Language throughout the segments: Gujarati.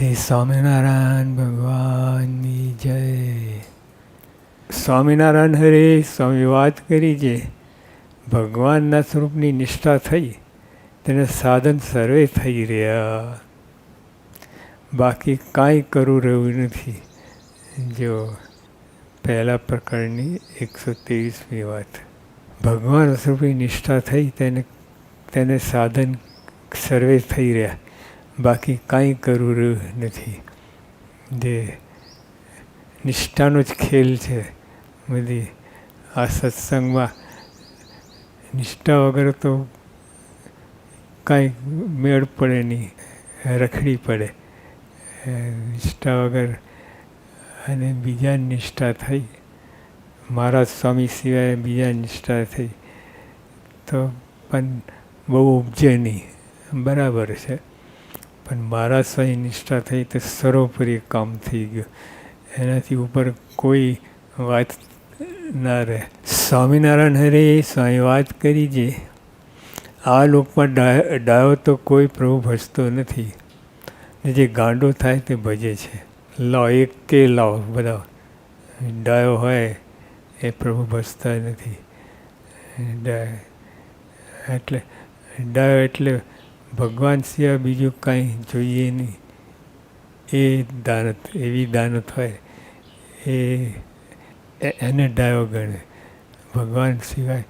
શ્રી સ્વામિનારાયણ ભગવાનની જય. સ્વામિનારાયણ હરે સ્વામી વાત કરી છે, ભગવાનના સ્વરૂપની નિષ્ઠા થઈ તેને સાધન સર્વે થઈ રહ્યા, બાકી કાંઈ કરવું રહ્યું નથી. જો પહેલા પ્રકરણની 123મી વાત. ભગવાન સ્વરૂપની નિષ્ઠા થઈ તેને સાધન સર્વે થઈ રહ્યા, બાકી કાંઈ કરવું રહ્યું નથી. જે નિષ્ઠાનો જ ખેલ છે બધી. આ સત્સંગમાં નિષ્ઠા વગર તો કાંઈ મેળ પડે નહીં, રખડી પડે. નિષ્ઠા વગર અને બીજા નિષ્ઠા થઈ, મહારાજ સ્વામી સિવાય બીજા નિષ્ઠા થઈ તો પણ બહુ ઉપજે નહીં, બરાબર છે. પણ મહારાજ સ્વામી નિષ્ઠા થઈ તો સર્વોપરી કામ થઈ ગયું, એનાથી ઉપર કોઈ વાત ના રહે. સ્વામિનારાયણ હરે સ્વામી વાત કરી છે, આ લોકમાં ડાયો તો કોઈ પ્રભુ ભજતો નથી, જે ગાંડો થાય તે ભજે છે. લાવ એક કે લાવ બધા ડાયો હોય એ પ્રભુ ભજતા નથી. ડાયો એટલે ભગવાન સિવાય બીજું કાંઈ જોઈએ નહીં. એ દાનત, એવી દાનત હોય એને ડાયો ગણે. ભગવાન સિવાય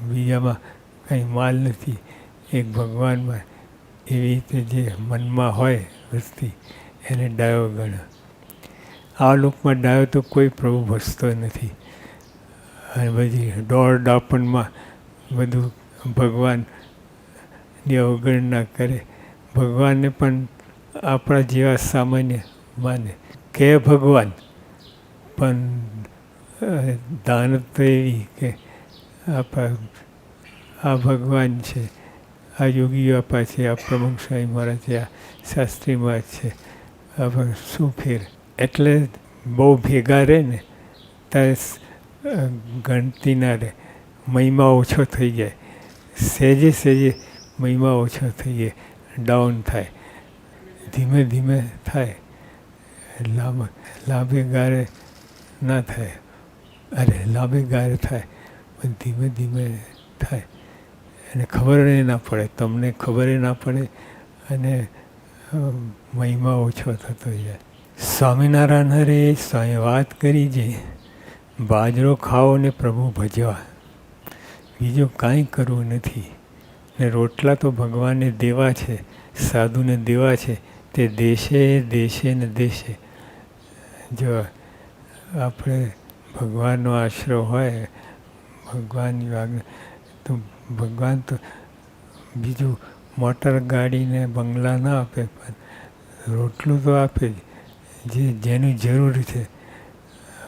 બીજામાં કંઈ માલ નથી, એક ભગવાનમાં એવી રીતે જે મનમાં હોય વસ્તી એને ડાયો ગણે. આ લોકમાં ડાયો તો કોઈ પ્રભુ ભજતો નથી. અને બધી દોડ ડાપણમાં બધું ભગવાનની અવગણના કરે. ભગવાનને પણ આપણા જેવા સામાન્ય માને કે ભગવાન, પણ દાનત તો એવી કે આ ભગવાન છે, આ યોગી બાપા છે, આ પ્રમુખ સ્વામી મહારાજ છે, આ શાસ્ત્રી મહારાજ છે, આ શું ફેર. એટલે બહુ ભેગા રહે ને ત્યારે ગણતી ના રહે, મહિમા ઓછો થઈ જાય. સહેજે સહેજે મહિમા ઓછો થઈ જાય, ડાઉન થાય, ધીમે ધીમે થાય. લાંબે ગાળે ના થાય, લાંબે ગાળે થાય પણ ધીમે ધીમે થાય. એને ખબર ના પડે, તમને ખબર ના પડે અને મહિમા ઓછો થતો જાય. સ્વામિનારાયણ હરે સ્વામી વાત કરી છે, બાજરો ખાઓ ને પ્રભુ ભજવા, બીજું કાંઈ કરવું નથી. ને રોટલા તો ભગવાનને દેવા છે, સાધુને દેવા છે, તે દેશે દેશે ને દેશે. જો આપણે ભગવાનનો આશરો હોય, ભગવાનની આજ્ઞા, તો ભગવાન તો બીજું મોટર ગાડીને બંગલા ના આપે, પણ રોટલું તો આપે જ, જેની જરૂર છે.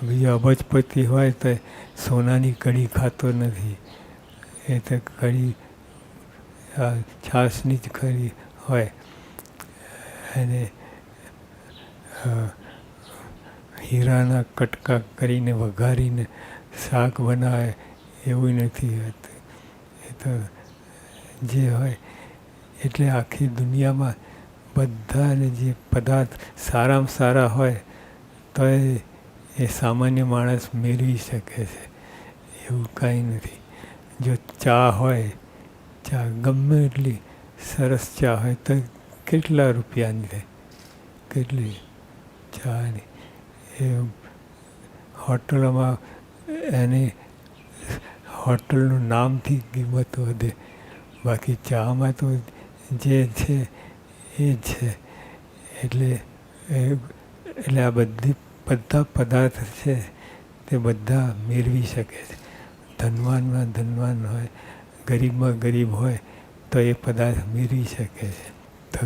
બીજો અબજપતિ હોય તો સોનાની કઢી ખાતો નથી, એ તો કઢી છાશની જ કઢી હોય. અને હીરાના કટકા કરીને વઘારીને શાક બનાવે એવું નથી હોતું. એ તો જે હોય એટલે આખી દુનિયામાં બધાને જે પદાર્થ સારામાં સારા હોય તો એ સામાન્ય માણસ મેળવી શકે છે, એવું કાંઈ નથી. જો ચા હોય, ચા ગમે એટલી સરસ ચા હોય તો કેટલા રૂપિયાની થાય, કેટલી ચાની. એ હોટલોમાં એની હોટલનું નામથી કિંમત વધે, બાકી ચામાં તો જે છે એ જ છે. એટલે આ બધા પદાર્થ છે તે બધા મેળવી શકે છે. ધનવાનમાં ધનવાન હોય, ગરીબમાં ગરીબ હોય તો એ પદાર્થ મેળવી શકે છે. તો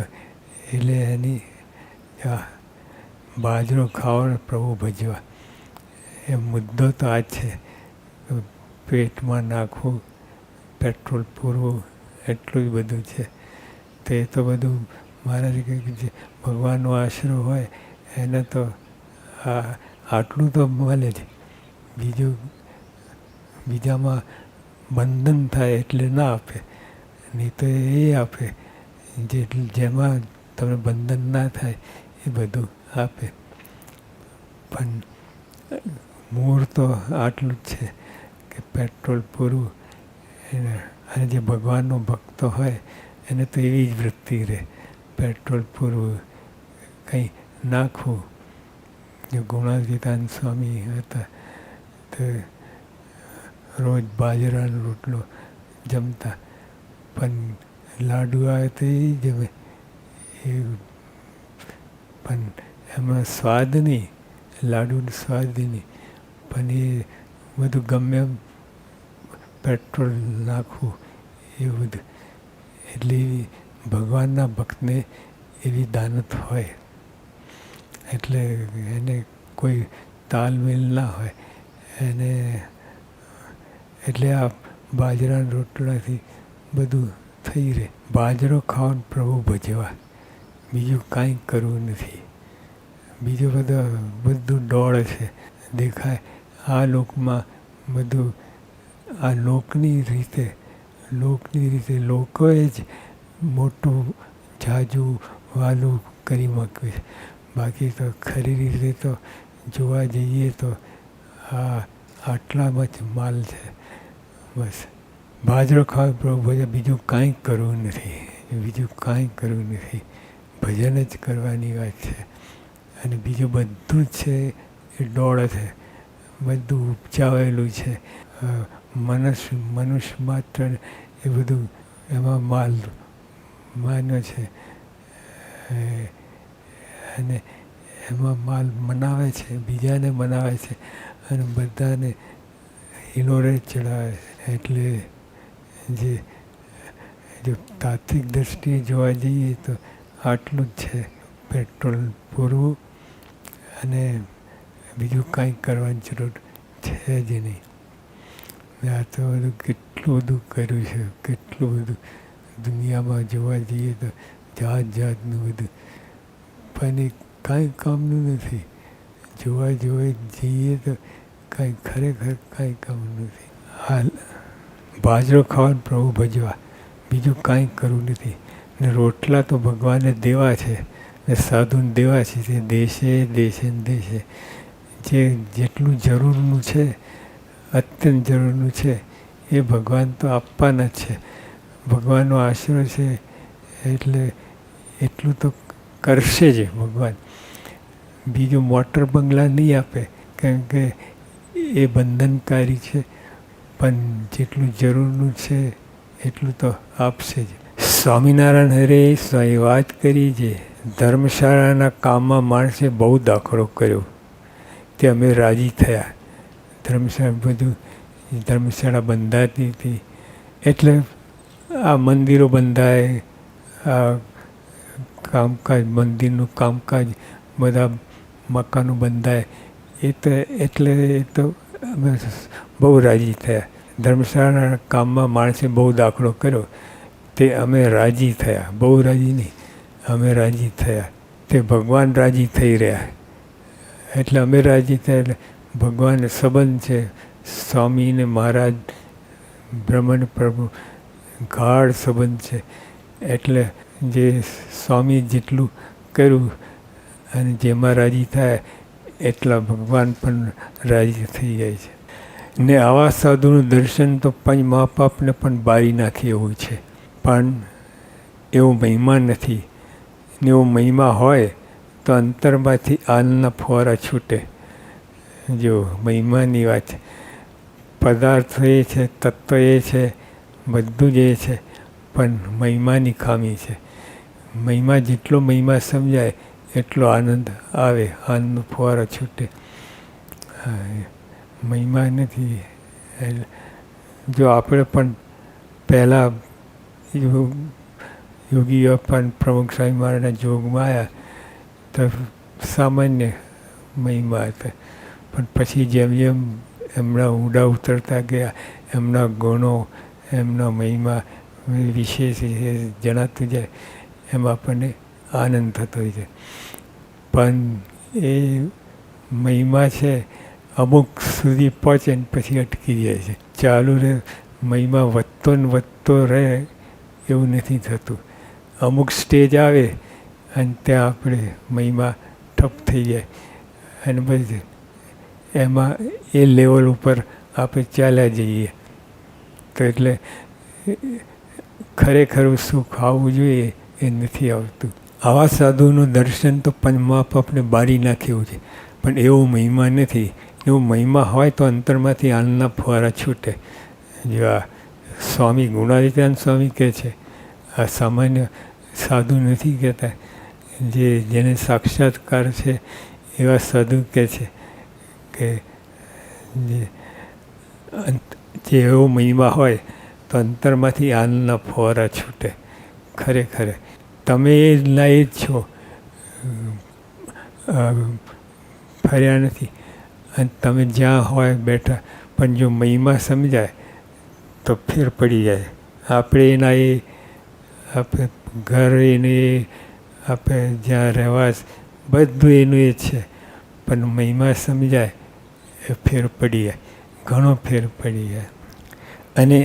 એટલે એની બાજરો ખાઓ ને પ્રભુ ભજવા, એ મુદ્દો તો આ જ છે. પેટમાં નાખવું, પેટ્રોલ પૂરવું, એટલું જ બધું છે. તો એ તો બધું મહારાજ કહે કે જે ભગવાનનો આશરો હોય એને તો આટલું તો મળે જ. બીજામાં બંધન થાય એટલે ના આપે, નહીં તો એ આપે જેમાં તમને બંધન ના થાય એ બધું આપે. પણ મૂળ તો આટલું જ છે કે પેટ્રોલ પૂરું એને, અને જે ભગવાનનો ભક્ત હોય એને તો એવી જ વૃત્તિ રહે, પેટ્રોલ પૂરું, કંઈ નાખવું. જો ગુણાતીતાનંદ સ્વામી હતા તો રોજ બાજરાનો રોટલો જમતા, પણ લાડુ આવે તો એ જમે, એ પણ એમાં સ્વાદ નહીં, લાડુનો સ્વાદ નહીં, પણ એ બધું ગમે એમ પેટ્રોલ નાખવું એ બધું. એટલે ભગવાનના ભક્તને એવી દાનત હોય, એટલે એને કોઈ તાલમેલ ના હોય એને. એટલે આ બાજરાના રોટલાથી બધું થઈ રહે. બાજરો ખાવાનું પ્રભુ ભજવા, બીજું કાંઈ કરવું નથી. બીજું બધું દોડ છે, દેખાય આ લોકમાં બધું, આ લોકની રીતે લોકોએ જ મોટું જાજુ વાલું કરી મૂક્યું છે. બાકી તો ખરી રીતે તો જોવા જઈએ તો આ આટલામાં જ માલ છે. બસ બાજરો ખાવ પ્રભુ ભજન, બીજું કાંઈ કરવું નથી, બીજું કાંઈ કરવું નથી. ભજન જ કરવાની વાત છે. અને બીજું બધું જ છે એ દોડ છે, બધું ઉપજાવેલું છે. મનુષ્ય માત્ર એ બધું એમાં માન્યો છે, અને એમાં માલ મનાવે છે, બીજાને મનાવે છે, અને બધાને હિલોરે ચડાવે છે. એટલે જો તાત્વિક દ્રષ્ટિએ જોવા જઈએ તો આટલું જ છે, પેટ્રોલ પૂરવું અને બીજું કાંઈ કરવાની જરૂર છે જ નહીં. આ તો બધું કેટલું બધું કર્યું છે, કેટલું બધું દુનિયામાં જોવા જઈએ તો જાતનું બધું, પણ એ કાંઈ કામનું નથી. જોવા જઈએ તો ખરેખર કાંઈ કામનું નથી. હાલ બાજરો ખાવાનું પ્રભુ ભજવા, બીજું કાંઈ કરવું નથી. ને રોટલા તો ભગવાને દેવા છે ને સાધુને દેવા છે, તે દેશે. જે જેટલું જરૂરનું છે, અત્યંત જરૂરનું છે, એ ભગવાન તો આપવાના જ છે. ભગવાનનો આશરો છે એટલે એટલું તો કરશે જ ભગવાન. બીજું મોટર બંગલા નહીં આપે, કારણ કે એ બંધનકારી છે, પણ જેટલું જરૂરનું છે એટલું તો આપશે જ. સ્વામિનારાયણ હરે સ્વામી વાત કરી છે, ધર્મશાળાના કામમાં માણસે બહુ દાખલો કર્યો તે અમે રાજી થયા. ધર્મશાળા બંધાતી હતી એટલે આ મંદિરો બંધાય, આ કામકાજ, મંદિરનું કામકાજ, બધા મકાનો બંધાય, એટલે તો અમે બહુ રાજી થયા. ધર્મશાળાના કામમાં માણસે બહુ દાખલો કર્યો તે અમે રાજી થયા. બહુ રાજી નહીં, અમે રાજી થયા. તે ભગવાન રાજી થઈ રહ્યા એટલે અમે રાજી થયા. એટલે ભગવાન સંબંધ છે, સ્વામી ને મહારાજ બ્રહ્મણ પ્રભુ ગાઢ સંબંધ છે. એટલે જે સ્વામી જેટલું કર્યું અને જેમાં રાજી થાય એટલા ભગવાન પણ રાજી થઈ જાય છે. ને આવા સાધુનું દર્શન તો પંચ મહાપાપને પણ બારી નાખે એવું છે, પણ એવો મહિમા નથી. ને એવો મહિમા હોય તો અંતરમાંથી આનંદના ફુવારા છૂટે. જો મહિમાની વાત, પદાર્થ એ છે, તત્વ એ છે, બધું જ એ છે, પણ મહિમાની ખામી છે. જેટલો મહિમા સમજાય એટલો આનંદ આવે, આનંદનો ફુવારો છૂટે. મહિમા નથી. જો આપણે પણ પહેલાં યોગીઓ પણ પ્રમુખ સ્વામી મહારાજના જોગમાં આવ્યા તો સામાન્ય મહિમા હતા, પણ પછી જેમ એમના ઊંડા ઉતરતા ગયા, એમના ગુણો, એમના મહિમા વિશેષ જણાતું જાય, એમાં આપણને આનંદ થતો હોય છે. પણ એ મહિમા છે અમુક સુધી પહોંચે ને પછી અટકી જાય છે. ચાલુ રહે, મહિમા વધતો ને વધતો રહે એવું નથી થતું. અમુક સ્ટેજ આવે અને ત્યાં આપણે મહિમા ઠપ થઈ જાય અને બસ એમાં એ લેવલ ઉપર આપણે ચાલ્યા જઈએ. તો એટલે ખરેખર સુખ આવવું જોઈએ એ નથી આવતું. આવા સાધુનું દર્શન તો પંચમહાપાપ આપણે બારી નાખ્યું છે, પણ એવો મહિમા નથી. એવો મહિમા હોય તો અંતરમાંથી આનંદના ફુવારા છૂટે. જો આ સ્વામી ગુણાતીતાનંદ સ્વામી કહે છે, આ સામાન્ય સાધુ નથી કહેતા, જેને સાક્ષાત્કાર છે એવા સાધુ કહે છે કે જે એવો મહિમા હોય તો અંતરમાંથી આનંદના ફુવારા છૂટે. ખરેખર તમે એ લાયક છો, ફર્યા નથી અને તમે જ્યાં હોય બેઠા, પણ જો મહિમા સમજાય તો ફેર પડી જાય. આપણે એના આપણે ઘર એને આપણે જ્યાં રહેવા બધું એનું એ છે, પણ મહિમા સમજાય એ ફેર પડી જાય, ઘણો ફેર પડી જાય. અને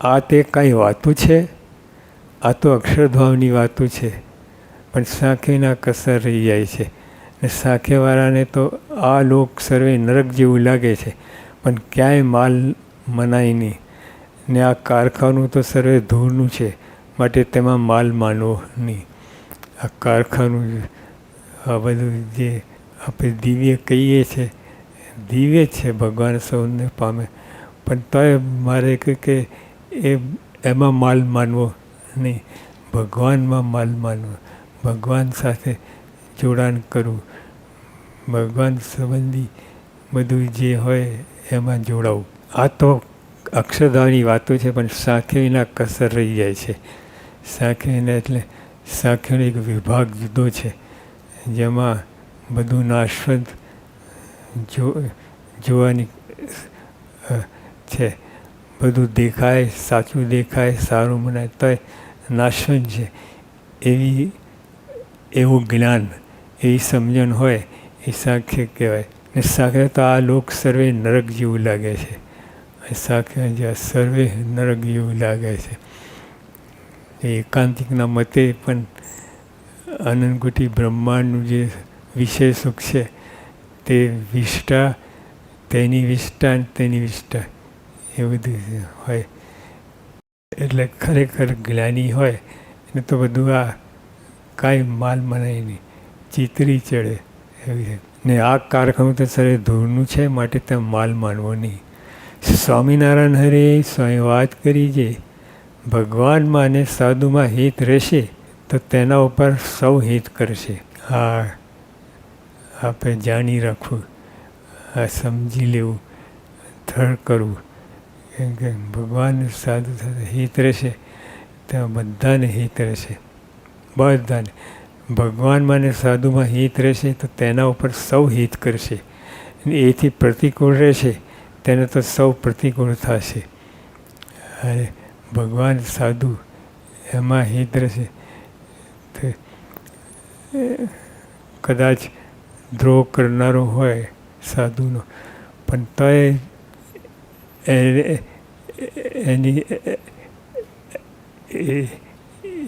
આ તે કાંઈ વાતું છે? આ તો અક્ષરધામની વાતું છે, પણ સાંખેના કસર રહી જાય છે. ને સાંખેવાળાને તો આ લોક સર્વે નરક જેવું લાગે છે, પણ ક્યાંય માલ મનાય નહીં. ને આ કારખાનું તો સર્વે ધૂળનું છે, માટે તેમાં માલ માનવો નહીં. આ કારખાનું આ બધું જે આપણે દિવ્ય કહીએ છીએ, દિવ્ય છે, ભગવાન સૌને પામે, પણ તોય મારે કે એમાં માલ માનવો નહીં, ભગવાનમાં માલ માનવો, ભગવાન સાથે જોડાણ કરવું, ભગવાન સંબંધી બધું જે હોય એમાં જોડાવું. આ તો અક્ષરધામની વાતો છે, પણ સાંખ્યના કસર રહી જાય છે. સાંખ્યના એટલે સાંખ્યનો એક વિભાગ જુદો છે, જેમાં બધું નાશવંત જોવાની છે. બધું દેખાય, સાચું દેખાય, સારું મનાય તોય નાશવંત છે. એવું જ્ઞાન, એવી સમજણ હોય એ સાંખ્ય કહેવાય. ને સાંખ્ય તો આ લોક સર્વે નરક જેવું લાગે છે. સાંખ્ય જ્યાં સર્વે નરક જેવું લાગે છે. એકાંતિકના મતે પણ અનંતકોટી બ્રહ્માંડનું જે વિષય સુખ છે તે વિષ્ટા, તેની વિષ્ટા અને તેની વિષ્ટા એ બધું હોય. એટલે ખરેખર જ્ઞાની હોય એને તો બધું આ કાંઈ માલ મનાય નહીં, ચિતરી ચડે એવી. ને આ કારખાનું તો સરે ધૂળનું છે, માટે ત્યાં માલ માનવો નહીં. સ્વામિનારાયણ હરે સ્વામી વાત કરી છે, ભગવાનમાં અને સાધુમાં હિત રહેશે તો તેના ઉપર સૌ હિત કરશે. આ આપણે જાણી રાખવું, આ સમજી લેવું, ધડ કરવું. કેમ કે ભગવાન સાધુ સાથે હિત રહેશે ત્યાં બધાને હિત રહેશે, બધાને. ભગવાનમાં અને સાધુમાં હિત રહેશે તો તેના ઉપર સૌ હિત કરશે. એથી પ્રતિકૂળ રહેશે તેને તો સૌ પ્રતિકૂળ થશે. અને ભગવાન સાધુ એમાં હિત રહેશે તો કદાચ દ્રોહ કરનારો હોય સાધુનો, પણ તોય એની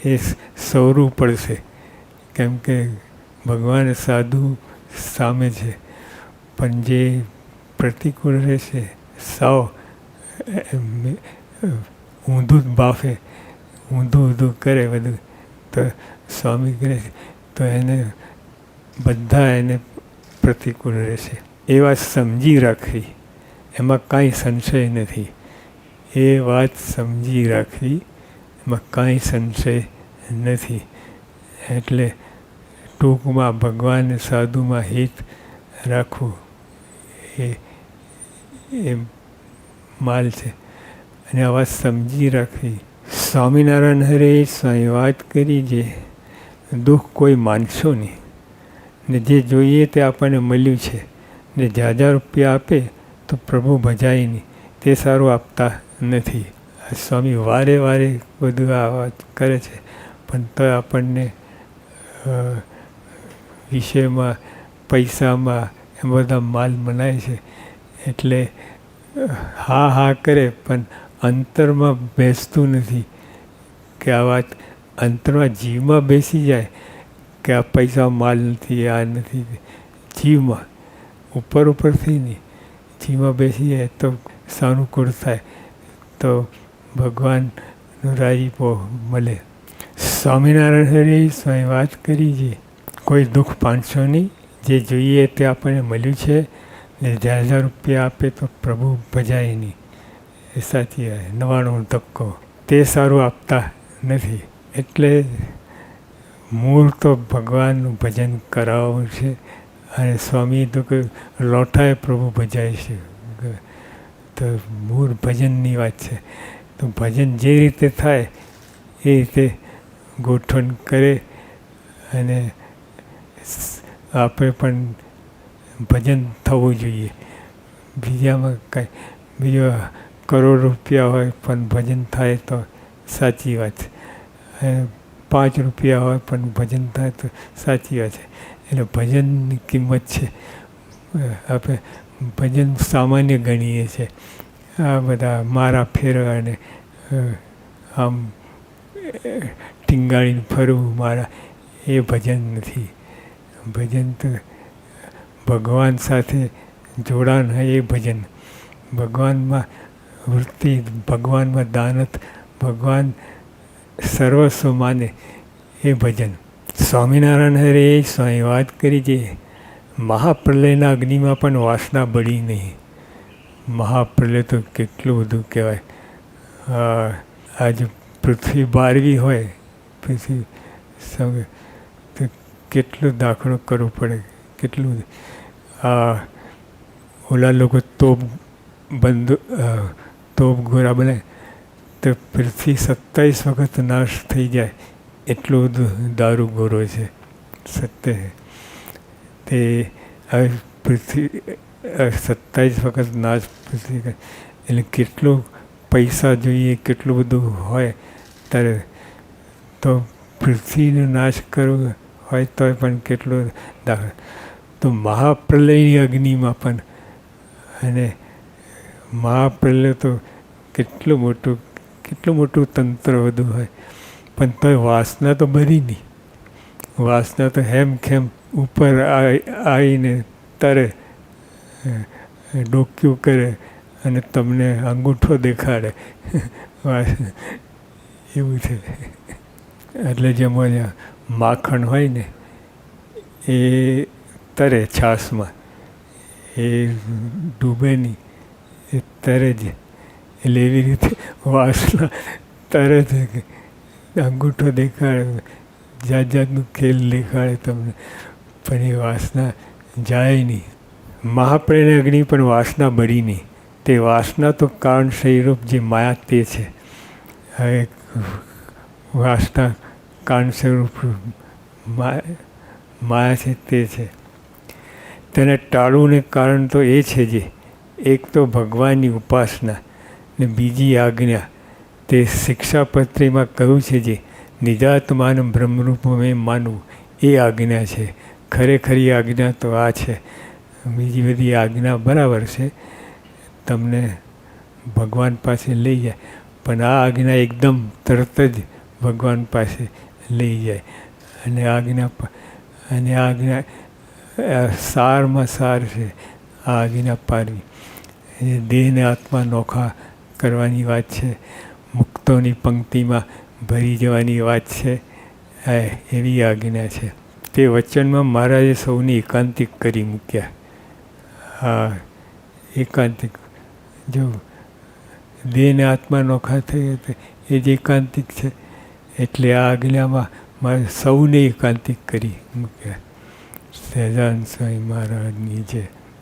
એ સવરું પડશે. કેમ કે ભગવાન સાધુ સામે છે, પણ જે પ્રતિકૂળ રહેશે સાવ ઊંધું જ બાફે, ઊંધું કરે બધું, તો સ્વામી કરે તો એને બધા એને પ્રતિકૂળ રહેશે. એ વાત સમજી રાખવી, એમાં કાંઈ સંશય નથી. એ વાત સમજી રાખવી, એમાં કાંઈ સંશય નથી. એટલે ટૂંકમાં ભગવાન સાધુમાં હિત રાખવું એ માલ છે. અને આ વાત સમજી રાખવી. સ્વામિનારાયણ હરે સ્વામી વાત કરી છે, દુઃખ કોઈ માનશો નહીં, ને જે જોઈએ તે આપણને મળ્યું છે, ને જાજા રૂપિયા આપે તો પ્રભુ ભજાય નહીં, તે સારું આપતા નથી. સ્વામી વારે વારે બધું આ વાત કરે છે, પણ તો આપણને વિષયમાં, પૈસામાં એ બધા માલ મનાય છે. એટલે હા કરે, પણ અંતરમાં બેસતું નથી. કે આ વાત અંતરમાં જીવમાં બેસી જાય કે આ પૈસા માલ નથી, આ નથી. જીવમાં ઉપરથી નહીં, જીવમાં બેસીએ તો સાનુકૂળ થાય તો ભગવાનનો રાજીપો મળે. સ્વામિનારાયણ હરે સ્વામી વાત કરી છે, કોઈ દુઃખ પામશો નહીં, જે જોઈએ તે આપણને મળ્યું છે. ને 1000 રૂપિયા આપે તો પ્રભુ ભજાય નહીં, એ સાચી વાત. 99 ધક્કો તે સારું આપતા નથી. એટલે મૂળ તો ભગવાનનું ભજન કરાવવું છે. અને સ્વામી તો કે લોઠાએ પ્રભુ ભજાય છે, તો મૂળ ભજનની વાત છે. તો ભજન જે રીતે થાય એ રીતે ગોઠવણ કરે અને આપણે પણ ભજન થવું જોઈએ. બીજામાં કાંઈ બીજો કરોડ રૂપિયા હોય પણ ભજન થાય તો સાચી વાત છે. 5 રૂપિયા હોય પણ ભજન થાય તો સાચી વાત છે. એટલે ભજનની કિંમત છે. આપણે ભજન સામાન્ય ગણીએ છીએ. આ બધા મારા ફેરવા અને આમ ટીંગાળીને ફરવું મારા, એ ભજન નથી. ભજન તો ભગવાન સાથે જોડાણ હોય એ ભજન. ભગવાનમાં વૃત્તિ, ભગવાનમાં દાનત, ભગવાન સર્વસ્વ માને એ ભજન. સ્વામિનારાયણ હરે સ્વામી વાત કરી છે, મહાપ્રલયના અગ્નિમાં પણ વાસના બળી નહીં. મહાપ્રલય તો કેટલું બધું કહેવાય. આજે પૃથ્વી બારવી હોય, પૃથ્વી સૌ તો કેટલો દાખલો કરવો પડે, કેટલું. ઓલા લોકો તોપ ગોરા બનાવે તો પૃથ્વી 27 વખત નાશ થઈ જાય, એટલું બધું દારૂ ગોરો છે. સત્ય તે હવે પૃથ્વી 27 વખત નાશ પૃથ્વી, એટલે કેટલું પૈસા જોઈએ, કેટલું બધું હોય ત્યારે તો પૃથ્વીનો નાશ કરવો હોય તો પણ કેટલું દાખલ. તો મહાપ્રલયની અગ્નિમાં પણ, અને મહાપ્રલય તો કેટલું મોટું તંત્ર બધું હોય, પણ તો વાસના તો બધી નહીં. વાસના તો હેમખેમ ઉપર આવીને તરે, ડોક્યું કરે અને તમને અંગૂઠો દેખાડે. એવું છે. એટલે જેમાં માખણ હોય ને એ તરે છાશમાં, એ ડૂબે નહીં, એ તરે જ. એટલે એવી રીતે વાસના તરે છે. અંગૂઠો દેખાડે, જાત જાતનું ખેલ દેખાડે તમને, પણ એ વાસના જાય નહીં. મહાપ્રલય અગ્નિ પણ વાસના બળી નહીં. તે વાસના તો કારણ શરીરૂપ જે માયા તે છે. હવે વાસના કારણ સ્વરૂપ માયા છે તે છે. તેને ટાળવું કારણ તો એ છે જે એક તો ભગવાનની ઉપાસના ને બીજી આજ્ઞા. તે શિક્ષાપત્રીમાં કહ્યું છે જે નિજાત્માન બ્રહ્મરૂપમે માનવું, એ આજ્ઞા છે. ખરેખરી આજ્ઞા તો આ છે. બીજી બધી આજ્ઞા બરાબર છે, તમને ભગવાન પાસે લઈ જાય, પણ આ આજ્ઞા એકદમ તરત જ ભગવાન પાસે લઈ જાય. અને આજ્ઞા સારમાં સાર છે. આ આજ્ઞા પાડવી, દેહને આત્મા નોખા કરવાની વાત છે. મુક્તોની પંક્તિમાં ભરી જવાની વાત છે. એવી આજ્ઞા છે. તે વચનમાં મહારાજે સૌને એકાંતિક કરી મૂક્યા. હા, એકાંતિક. જો દેહને આત્મા નોખા થઈ એ જ એકાંતિક છે. એટલે આ આજ્ઞામાં મારે સૌને એકાંતિક કરી મૂક્યા. સહજાનંદ સ્વામી મહારાજની જય.